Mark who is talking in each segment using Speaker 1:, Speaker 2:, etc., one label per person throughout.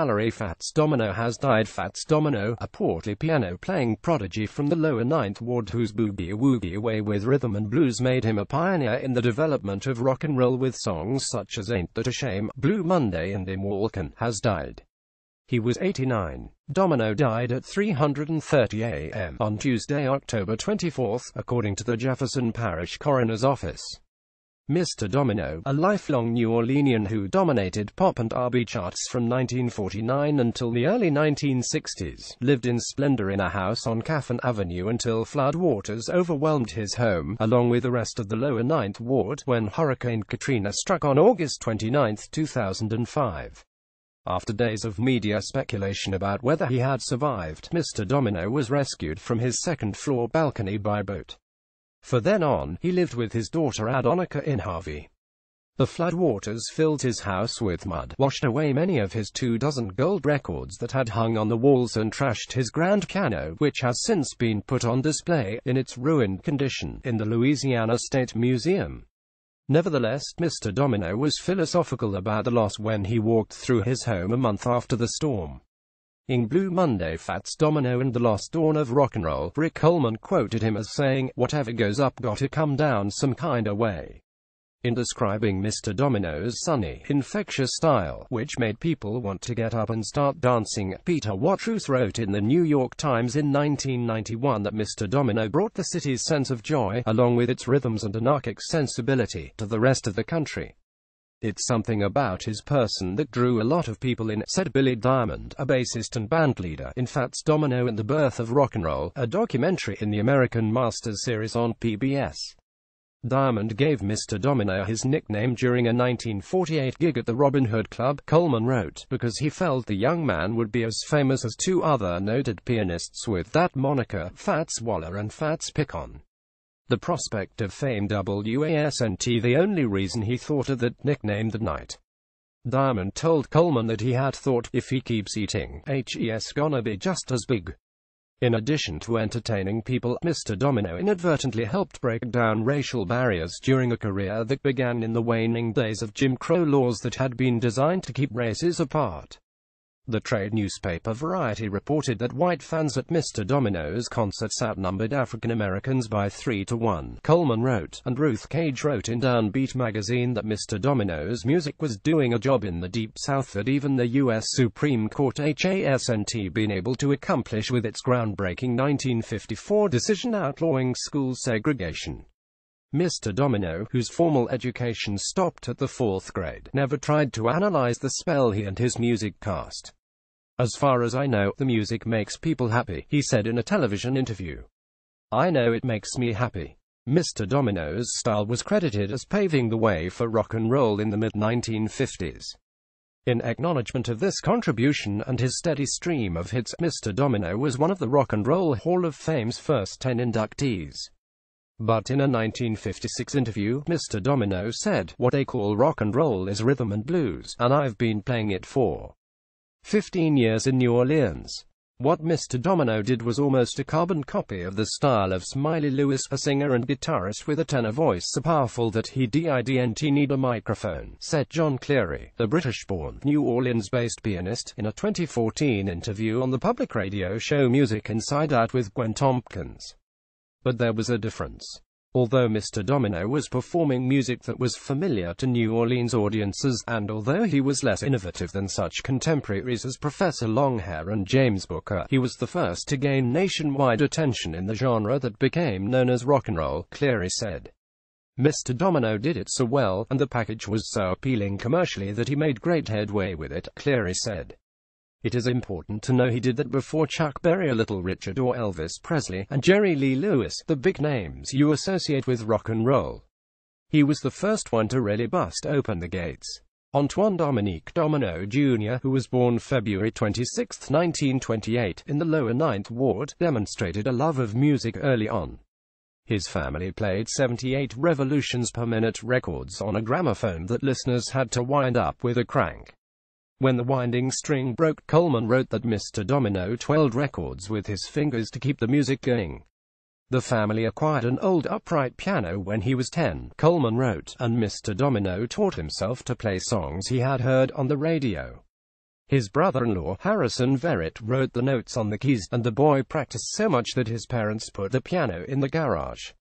Speaker 1: gallery. Fats Domino has died. Fats Domino, a portly piano-playing prodigy from the lower Ninth Ward whose boogie-woogie way with rhythm and blues made him a pioneer in the development of rock and roll with songs such as Ain't That a Shame, Blue Monday and Walkin, has died. He was 89. Domino died at 3:30 a.m. on Tuesday, October 24, according to the Jefferson Parish coroner's office. Mr. Domino, a lifelong New Orleanian who dominated pop and R&B charts from 1949 until the early 1960s, lived in splendor in a house on Caffin Avenue until floodwaters overwhelmed his home, along with the rest of the lower Ninth Ward, when Hurricane Katrina struck on August 29, 2005. After days of media speculation about whether he had survived, Mr. Domino was rescued from his second-floor balcony by boat. From then on, he lived with his daughter Adonica in Harvey. The floodwaters filled his house with mud, washed away many of his 24 gold records that had hung on the walls and trashed his grand piano, which has since been put on display, in its ruined condition, in the Louisiana State Museum. Nevertheless, Mr. Domino was philosophical about the loss when he walked through his home a month after the storm. In Blue Monday, Fats Domino and the Lost Dawn of Rock and Roll, Rick Coleman quoted him as saying, "Whatever goes up gotta come down some kinda way." In describing Mr. Domino's sunny, infectious style, which made people want to get up and start dancing, Peter Watrous wrote in the New York Times in 1991 that Mr. Domino brought the city's sense of joy, along with its rhythms and anarchic sensibility, to the rest of the country. "It's something about his person that drew a lot of people in," said Billy Diamond, a bassist and bandleader in Fats Domino and the Birth of Rock and Roll, a documentary in the American Masters series on PBS. Diamond gave Mr. Domino his nickname during a 1948 gig at the Robin Hood Club, Coleman wrote, because he felt the young man would be as famous as two other noted pianists with that moniker, Fats Waller and Fats Picon. The prospect of fame wasn't the only reason he thought of that nickname that night. Diamond told Coleman that he had thought, if he keeps eating, he's gonna be just as big. In addition to entertaining people, Mr. Domino inadvertently helped break down racial barriers during a career that began in the waning days of Jim Crow laws that had been designed to keep races apart. The trade newspaper Variety reported that white fans at Mr. Domino's concerts outnumbered African Americans by 3-1, Coleman wrote, and Ruth Cage wrote in Downbeat magazine that Mr. Domino's music was doing a job in the Deep South that even the U.S. Supreme Court hasn't been able to accomplish with its groundbreaking 1954 decision outlawing school segregation. Mr. Domino, whose formal education stopped at the 4th grade, never tried to analyze the spell he and his music cast. "As far as I know, the music makes people happy," he said in a television interview. "I know it makes me happy." Mr. Domino's style was credited as paving the way for rock and roll in the mid-1950s. In acknowledgement of this contribution and his steady stream of hits, Mr. Domino was one of the Rock and Roll Hall of Fame's first 10 inductees. But in a 1956 interview, Mr. Domino said, "What they call rock and roll is rhythm and blues, and I've been playing it for 15 years in New Orleans." What Mr. Domino did was almost a carbon copy of the style of Smiley Lewis, a singer and guitarist with a tenor voice so powerful that he didn't need a microphone, said John Cleary, the British-born, New Orleans-based pianist, in a 2014 interview on the public radio show Music Inside Out with Gwen Tompkins. But there was a difference. Although Mr. Domino was performing music that was familiar to New Orleans audiences, and although he was less innovative than such contemporaries as Professor Longhair and James Booker, he was the first to gain nationwide attention in the genre that became known as rock and roll, Cleary said. Mr. Domino did it so well, and the package was so appealing commercially that he made great headway with it, Cleary said. It is important to know he did that before Chuck Berry, Little Richard or Elvis Presley, and Jerry Lee Lewis, the big names you associate with rock and roll. He was the first one to really bust open the gates. Antoine Dominique Domino Jr., who was born February 26, 1928, in the lower Ninth Ward, demonstrated a love of music early on. His family played 78 revolutions per minute records on a gramophone that listeners had to wind up with a crank. When the winding string broke, Coleman wrote that Mr. Domino twirled records with his fingers to keep the music going. The family acquired an old upright piano when he was 10, Coleman wrote, and Mr. Domino taught himself to play songs he had heard on the radio. His brother-in-law, Harrison Verrett, wrote the notes on the keys, and the boy practiced so much that his parents put the piano in the garage.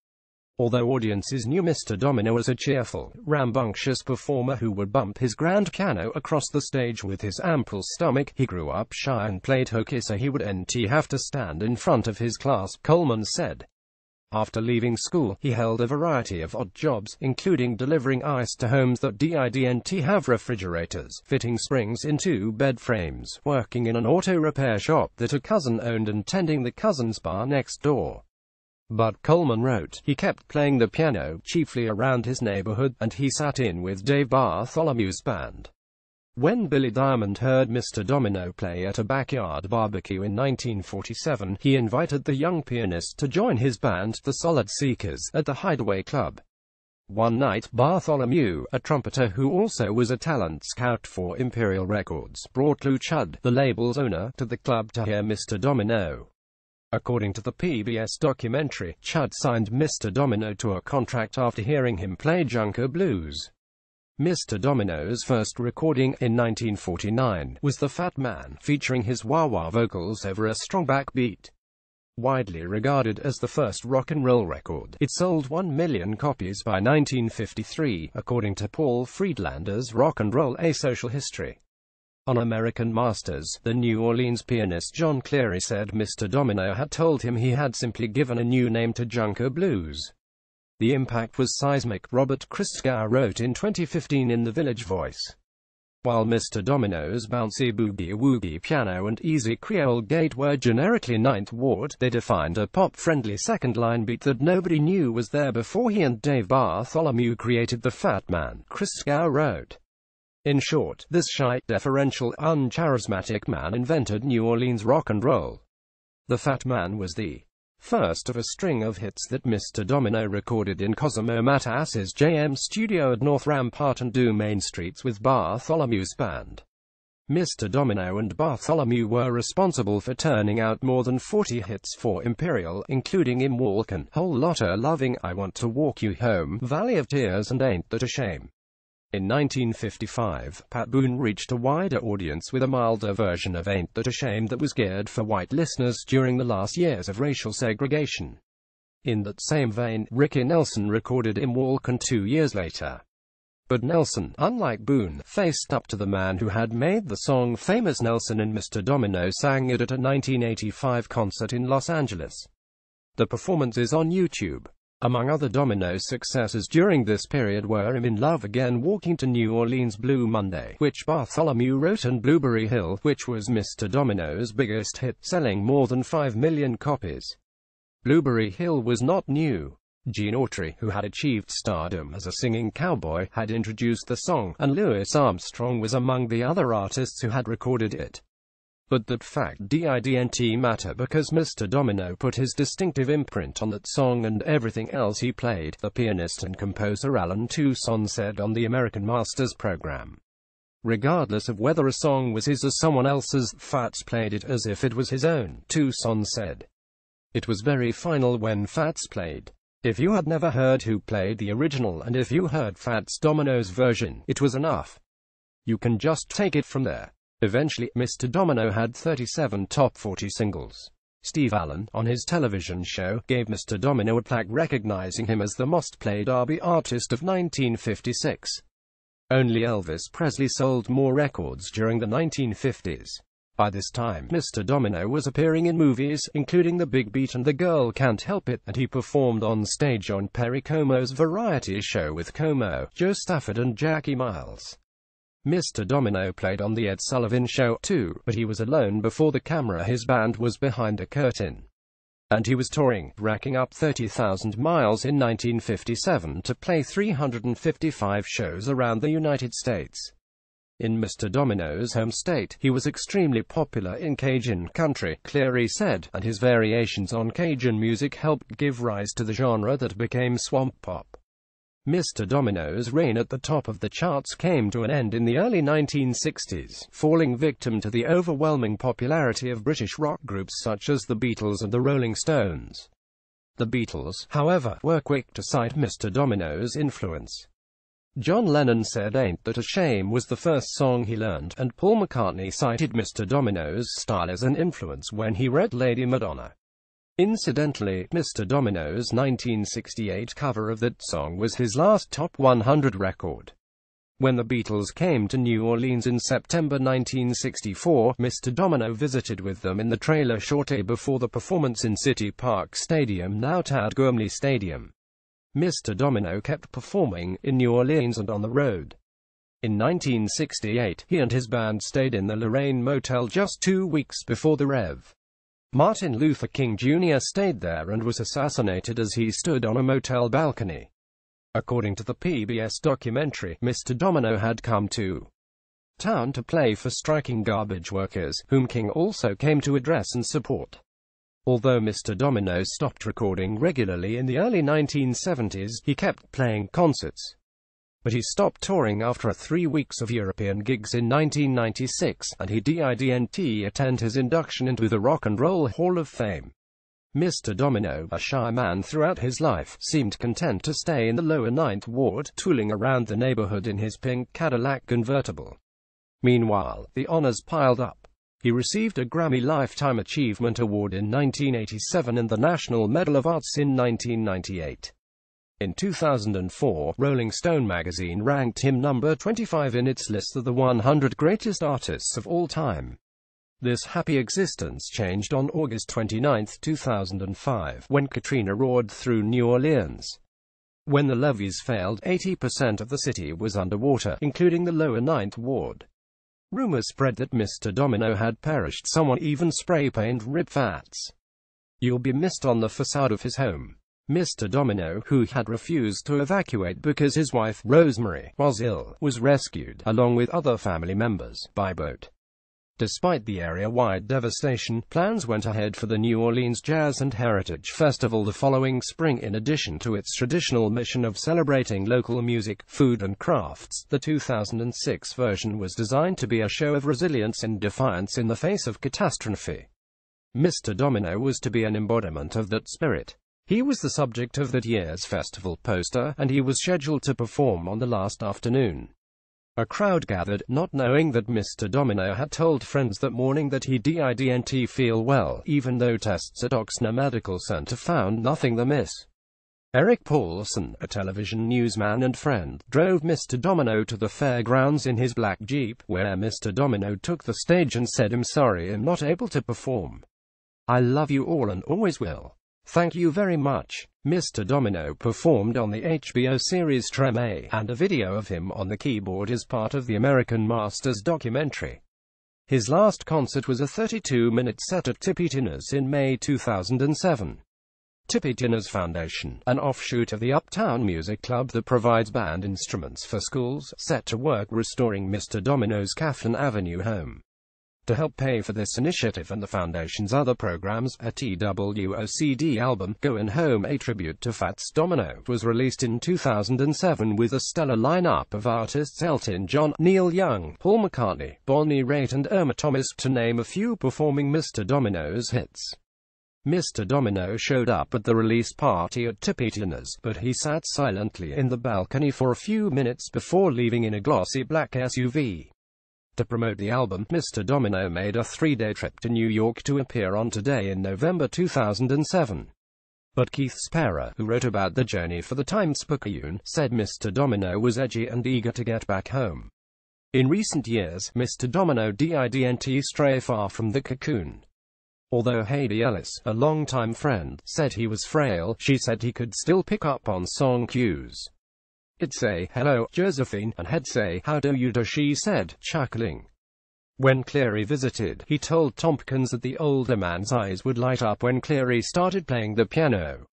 Speaker 1: Although audiences knew Mr. Domino as a cheerful, rambunctious performer who would bump his grand piano across the stage with his ample stomach, he grew up shy and played hooky, so he would have to stand in front of his class, Coleman said. After leaving school, he held a variety of odd jobs, including delivering ice to homes that didn't have refrigerators, fitting springs into bed frames, working in an auto repair shop that a cousin owned, and tending the cousin's bar next door. But Coleman wrote, he kept playing the piano, chiefly around his neighborhood, and he sat in with Dave Bartholomew's band. When Billy Diamond heard Mr. Domino play at a backyard barbecue in 1947, he invited the young pianist to join his band, the Solid Seekers, at the Hideaway Club. One night, Bartholomew, a trumpeter who also was a talent scout for Imperial Records, brought Lou Chudd, the label's owner, to the club to hear Mr. Domino. According to the PBS documentary, Chudd signed Mr. Domino to a contract after hearing him play Junker Blues. Mr. Domino's first recording, in 1949, was The Fat Man, featuring his wah-wah vocals over a strong backbeat. Widely regarded as the first rock and roll record, it sold 1 million copies by 1953, according to Paul Friedlander's Rock and Roll: A Social History. On American Masters, the New Orleans pianist John Cleary said Mr. Domino had told him he had simply given a new name to Junker Blues. The impact was seismic, Robert Christgau wrote in 2015 in The Village Voice. While Mr. Domino's bouncy boogie-woogie piano and easy Creole gait were generically Ninth Ward, they defined a pop-friendly second-line beat that nobody knew was there before he and Dave Bartholomew created The Fat Man, Christgau wrote. In short, this shy, deferential, uncharismatic man invented New Orleans rock and roll. The Fat Man was the first of a string of hits that Mr. Domino recorded in Cosimo Matas's JM studio at North Rampart and Do Main Streets with Bartholomew's band. Mr. Domino and Bartholomew were responsible for turning out more than 40 hits for Imperial, including In Walkin, Whole Lotta Loving, I Want to Walk You Home, Valley of Tears, and Ain't That a Shame. In 1955, Pat Boone reached a wider audience with a milder version of Ain't That a Shame that was geared for white listeners during the last years of racial segregation. In that same vein, Ricky Nelson recorded In Walkin 2 years later. But Nelson, unlike Boone, faced up to the man who had made the song famous. Nelson and Mr. Domino sang it at a 1985 concert in Los Angeles. The performance is on YouTube. Among other Domino successes during this period were I'm in Love Again, Walking to New Orleans, Blue Monday, which Bartholomew wrote, and Blueberry Hill, which was Mr. Domino's biggest hit, selling more than 5 million copies. Blueberry Hill was not new. Gene Autry, who had achieved stardom as a singing cowboy, had introduced the song, and Louis Armstrong was among the other artists who had recorded it. But that fact didn't matter because Mr. Domino put his distinctive imprint on that song and everything else he played, the pianist and composer Alan Toussaint said on the American Masters program. Regardless of whether a song was his or someone else's, Fats played it as if it was his own, Toussaint said. It was very final when Fats played. If you had never heard who played the original, and if you heard Fats Domino's version, it was enough. You can just take it from there. Eventually, Mr. Domino had 37 top 40 singles. Steve Allen, on his television show, gave Mr. Domino a plaque recognizing him as the most-played R&B artist of 1956. Only Elvis Presley sold more records during the 1950s. By this time, Mr. Domino was appearing in movies, including The Big Beat and The Girl Can't Help It, and he performed on stage on Perry Como's variety show with Como, Joe Stafford and Jackie Miles. Mr. Domino played on The Ed Sullivan Show, too, but he was alone before the camera. His band was behind a curtain. And he was touring, racking up 30,000 miles in 1957 to play 355 shows around the United States. In Mr. Domino's home state, he was extremely popular in Cajun country, Cleary said, and his variations on Cajun music helped give rise to the genre that became swamp pop. Mr. Domino's reign at the top of the charts came to an end in the early 1960s, falling victim to the overwhelming popularity of British rock groups such as the Beatles and the Rolling Stones. The Beatles, however, were quick to cite Mr. Domino's influence. John Lennon said "Ain't That a Shame" was the first song he learned, and Paul McCartney cited Mr. Domino's style as an influence when he wrote Lady Madonna. Incidentally, Mr. Domino's 1968 cover of that song was his last Top 100 record. When the Beatles came to New Orleans in September 1964, Mr. Domino visited with them in the trailer shortly before the performance in City Park Stadium, now Tad Gormley Stadium. Mr. Domino kept performing in New Orleans and on the road. In 1968, he and his band stayed in the Lorraine Motel just 2 weeks before the Rev. Martin Luther King Jr. stayed there and was assassinated as he stood on a motel balcony. According to the PBS documentary, Mr. Domino had come to town to play for striking garbage workers, whom King also came to address and support. Although Mr. Domino stopped recording regularly in the early 1970s, he kept playing concerts. But he stopped touring after 3 weeks of European gigs in 1996, and he didn't attend his induction into the Rock and Roll Hall of Fame. Mr. Domino, a shy man throughout his life, seemed content to stay in the lower Ninth Ward, tooling around the neighborhood in his pink Cadillac convertible. Meanwhile, the honors piled up. He received a Grammy Lifetime Achievement Award in 1987 and the National Medal of Arts in 1998. In 2004, Rolling Stone magazine ranked him number 25 in its list of the 100 greatest artists of all time. This happy existence changed on August 29, 2005, when Katrina roared through New Orleans. When the levees failed, 80% of the city was underwater, including the lower Ninth Ward. Rumors spread that Mr. Domino had perished. Someone even spray-painted rib fats. "You'll be missed" on the facade of his home. Mr. Domino, who had refused to evacuate because his wife, Rosemary, was ill, was rescued, along with other family members, by boat. Despite the area-wide devastation, plans went ahead for the New Orleans Jazz and Heritage Festival the following spring. In addition to its traditional mission of celebrating local music, food and crafts, the 2006 version was designed to be a show of resilience and defiance in the face of catastrophe. Mr. Domino was to be an embodiment of that spirit. He was the subject of that year's festival poster, and he was scheduled to perform on the last afternoon. A crowd gathered, not knowing that Mr. Domino had told friends that morning that he didn't feel well, even though tests at Oxnard Medical Center found nothing amiss. Eric Paulson, a television newsman and friend, drove Mr. Domino to the fairgrounds in his black Jeep, where Mr. Domino took the stage and said, "I'm sorry I'm not able to perform. I love you all and always will. Thank you very much." Mr. Domino performed on the HBO series Treme, and a video of him on the keyboard is part of the American Masters documentary. His last concert was a 32-minute set at Tippy Tinner's in May 2007. Tippy Tinner's Foundation, an offshoot of the Uptown Music Club that provides band instruments for schools, set to work restoring Mr. Domino's Catherine Avenue home. To help pay for this initiative and the Foundation's other programs, a TWOCD album, Goin' Home, a tribute to Fats Domino, was released in 2007 with a stellar lineup of artists: Elton John, Neil Young, Paul McCartney, Bonnie Raitt and Irma Thomas, to name a few, performing Mr. Domino's hits. Mr. Domino showed up at the release party at Tippy Tinner's, but he sat silently in the balcony for a few minutes before leaving in a glossy black SUV. To promote the album, Mr. Domino made a 3-day trip to New York to appear on Today in November 2007. But Keith Sparrow, who wrote about the journey for the Times-Picayune, said Mr. Domino was edgy and eager to get back home. In recent years, Mr. Domino didn't stray far from the cocoon. Although Heidi Ellis, a longtime friend, said he was frail, she said he could still pick up on song cues. "It'd say, 'Hello, Josephine,' and he'd say, 'How do you do?' she said, chuckling." When Cleary visited, he told Tompkins that the older man's eyes would light up when Cleary started playing the piano.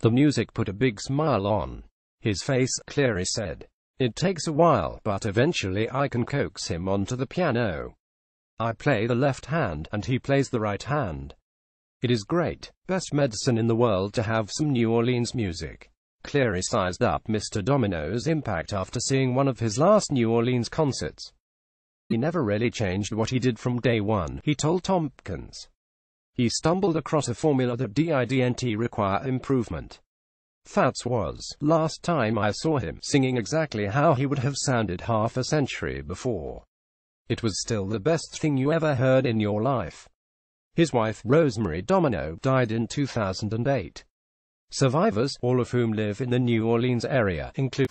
Speaker 1: "The music put a big smile on his face," Cleary said. "It takes a while, but eventually I can coax him onto the piano. I play the left hand, and he plays the right hand. It is great. Best medicine in the world to have some New Orleans music." Cleary sized up Mr. Domino's impact after seeing one of his last New Orleans concerts. "He never really changed what he did from day one," he told Tompkins. "He stumbled across a formula that didn't require improvement. Fats was, last time I saw him, singing exactly how he would have sounded half a century before. It was still the best thing you ever heard in your life. His wife, Rosemary Domino, died in 2008. Survivors, all of whom live in the New Orleans area, include